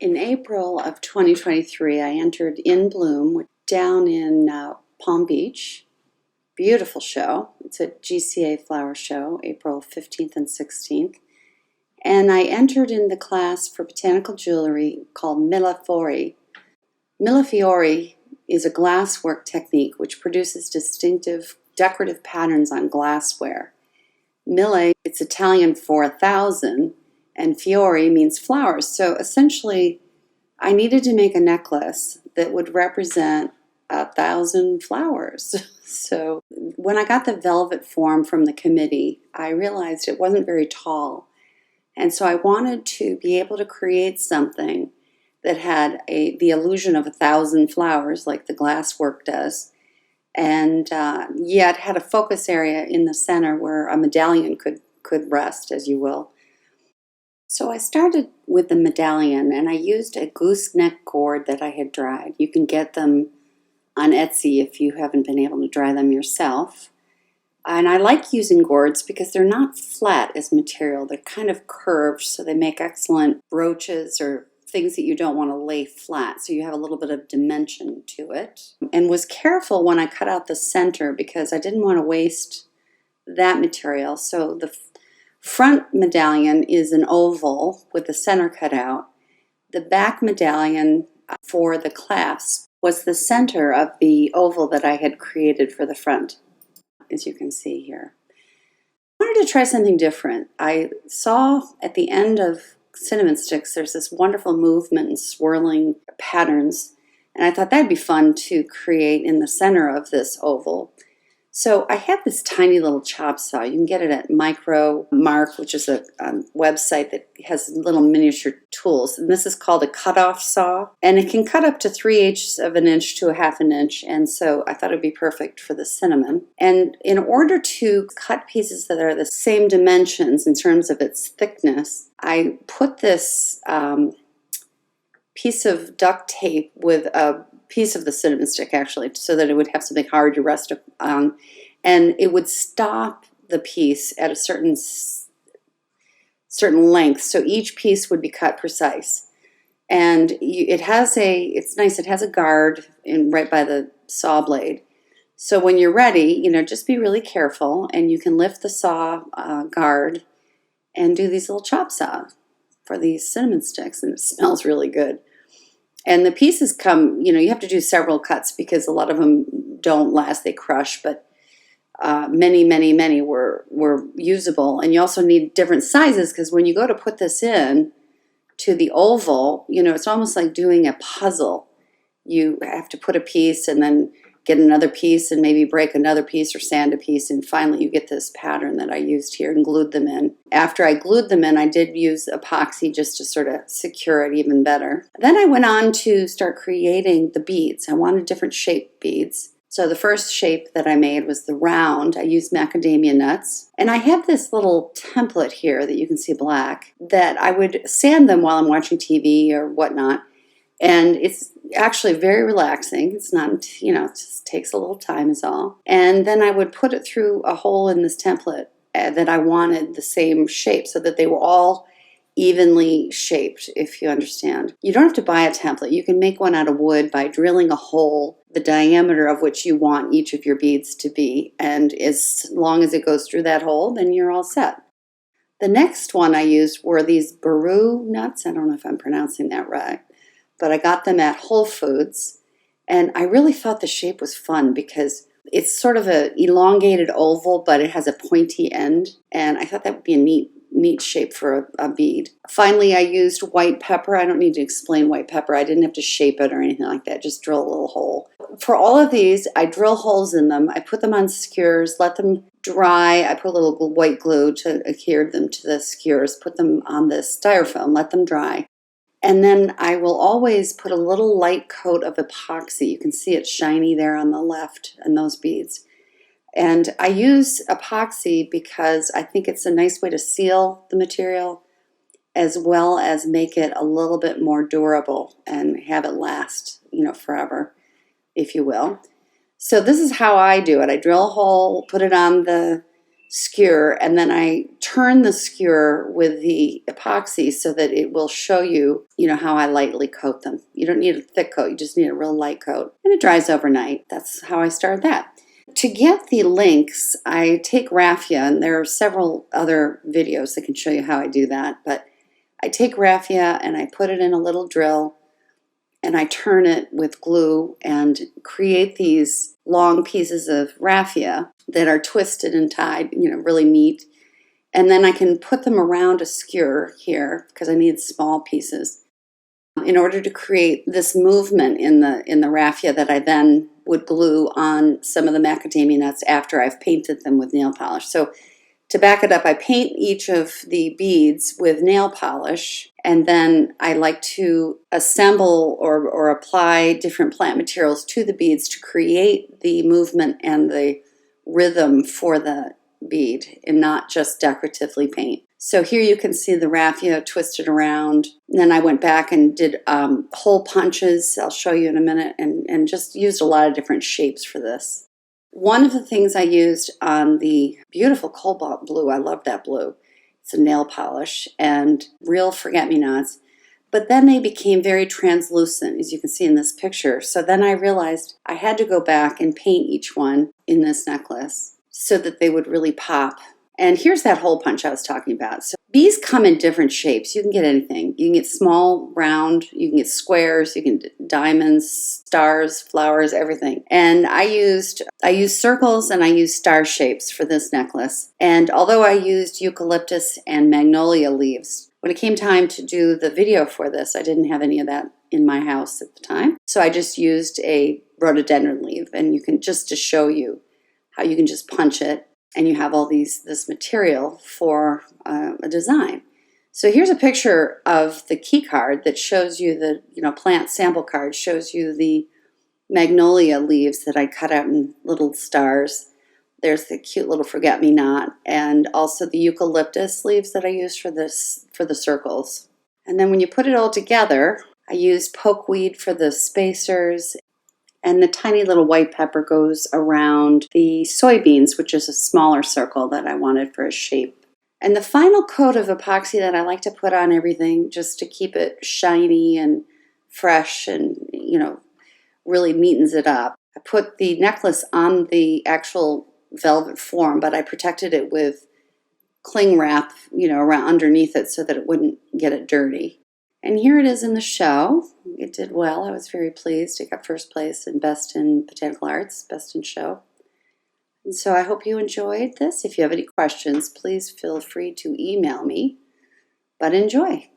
In April of 2023, I entered In Bloom down in Palm Beach. Beautiful show. It's a GCA flower show, April 15th and 16th. And I entered in the class for botanical jewelry called Millefiori. Millefiori is a glasswork technique which produces distinctive decorative patterns on glassware. Mille, it's Italian for 1,000, and fiori means flowers. So essentially, I needed to make a necklace that would represent 1,000 flowers. So when I got the velvet form from the committee, I realized it wasn't very tall. And so I wanted to be able to create something that had the illusion of 1,000 flowers like the glasswork does, and yet had a focus area in the center where a medallion could rest, as you will. So I started with the medallion, and I used a gooseneck gourd that I had dried. You can get them on Etsy if you haven't been able to dry them yourself. And I like using gourds because they're not flat as material. They're kind of curved, so they make excellent brooches or things that you don't want to lay flat, so you have a little bit of dimension to it. And was careful when I cut out the center because I didn't want to waste that material. So the front medallion is an oval with the center cut out. The back medallion for the clasp was the center of the oval that I had created for the front, as you can see here. I wanted to try something different. I saw at the end of cinnamon sticks, there's this wonderful movement and swirling patterns, and I thought that'd be fun to create in the center of this oval. So I have this tiny little chop saw. You can get it at Micro Mark, which is a website that has little miniature tools. And this is called a cutoff saw. And it can cut up to 3/8 of an inch to a 1/2 inch. And so I thought it would be perfect for the cinnamon. And in order to cut pieces that are the same dimensions in terms of its thickness, I put this piece of duct tape with a piece of the cinnamon stick, actually, so that it would have something hard to rest on, and it would stop the piece at a certain length, so each piece would be cut precise. And it's nice, it has a guard right by the saw blade. So when you're ready, just be really careful, and you can lift the saw guard and do these little chop saws for these cinnamon sticks, and it smells really good. And the pieces come, you have to do several cuts because a lot of them don't last, they crush, but many were usable. And you also need different sizes because when you go to put this in to the oval, it's almost like doing a puzzle. You have to put a piece and then get another piece and maybe break another piece or sand a piece, and finally you get this pattern that I used here and glued them in. After I glued them in, I did use epoxy just to sort of secure it even better. Then I went on to start creating the beads. I wanted different shaped beads. So the first shape that I made was the round. I used macadamia nuts. And I have this little template here that you can see black that I would sand them while I'm watching TV or whatnot. And it's actually very relaxing. It's not, it just takes a little time is all. And then I would put it through a hole in this template that I wanted the same shape so that they were all evenly shaped, if you understand. You don't have to buy a template. You can make one out of wood by drilling a hole, the diameter of which you want each of your beads to be. And as long as it goes through that hole, then you're all set. The next one I used were these baru nuts. I don't know if I'm pronouncing that right, but I got them at Whole Foods, and I really thought the shape was fun because it's sort of an elongated oval, but it has a pointy end, and I thought that would be a neat shape for a bead. Finally, I used white pepper. I don't need to explain white pepper. I didn't have to shape it or anything like that, just drill a little hole. For all of these, I drill holes in them. I put them on skewers, let them dry. I put a little white glue to adhere them to the skewers, put them on the styrofoam, let them dry. And then I will always put a little light coat of epoxy. You can see it shiny there on the left in those beads. And I use epoxy because I think it's a nice way to seal the material as well as make it a little bit more durable and have it last, forever, if you will. So this is how I do it. I drill a hole, put it on the skewer, and then I turn the skewer with the epoxy so that it will show you, how I lightly coat them. You don't need a thick coat, you just need a real light coat. And it dries overnight. That's how I start that. To get the links, I take raffia, and there are several other videos that can show you how I do that, but I take raffia and I put it in a little drill and I turn it with glue and create these long pieces of raffia that are twisted and tied, really neat. And then I can put them around a skewer here because I need small pieces in order to create this movement in the raffia that I then would glue on some of the macadamia nuts after I've painted them with nail polish. So to back it up, I paint each of the beads with nail polish, and then I like to assemble or apply different plant materials to the beads to create the movement and the rhythm for the bead and not just decoratively paint. So here you can see the raffia twisted around. And then I went back and did hole punches, I'll show you in a minute, and just used a lot of different shapes for this. One of the things I used on the beautiful cobalt blue, I love that blue. It's a nail polish and real forget-me-nots. But then they became very translucent, as you can see in this picture. So then I realized I had to go back and paint each one in this necklace so that they would really pop. And here's that hole punch I was talking about. So bees come in different shapes. You can get anything. You can get small, round, you can get squares, you can get diamonds, stars, flowers, everything. And I used circles and I used star shapes for this necklace. And although I used eucalyptus and magnolia leaves, when it came time to do the video for this, I didn't have any of that in my house at the time. So I just used a rhododendron leaf, and you can, just to show you how you can just punch it and you have all this material for a design. So here's a picture of the key card that shows you the plant sample card, shows you the magnolia leaves that I cut out in little stars. There's the cute little forget-me-not, and also the eucalyptus leaves that I used for the circles. And then when you put it all together, I used pokeweed for the spacers, and the tiny little white pepper goes around the soybeans, which is a smaller circle that I wanted for a shape. And the final coat of epoxy that I like to put on everything, just to keep it shiny and fresh and, really neatens it up. I put the necklace on the actual velvet form, but I protected it with cling wrap, around underneath it so that it wouldn't get it dirty. And here it is in the show. It did well. I was very pleased. It got first place in Best in Botanical Arts, Best in Show. And so I hope you enjoyed this. If you have any questions, please feel free to email me. But enjoy.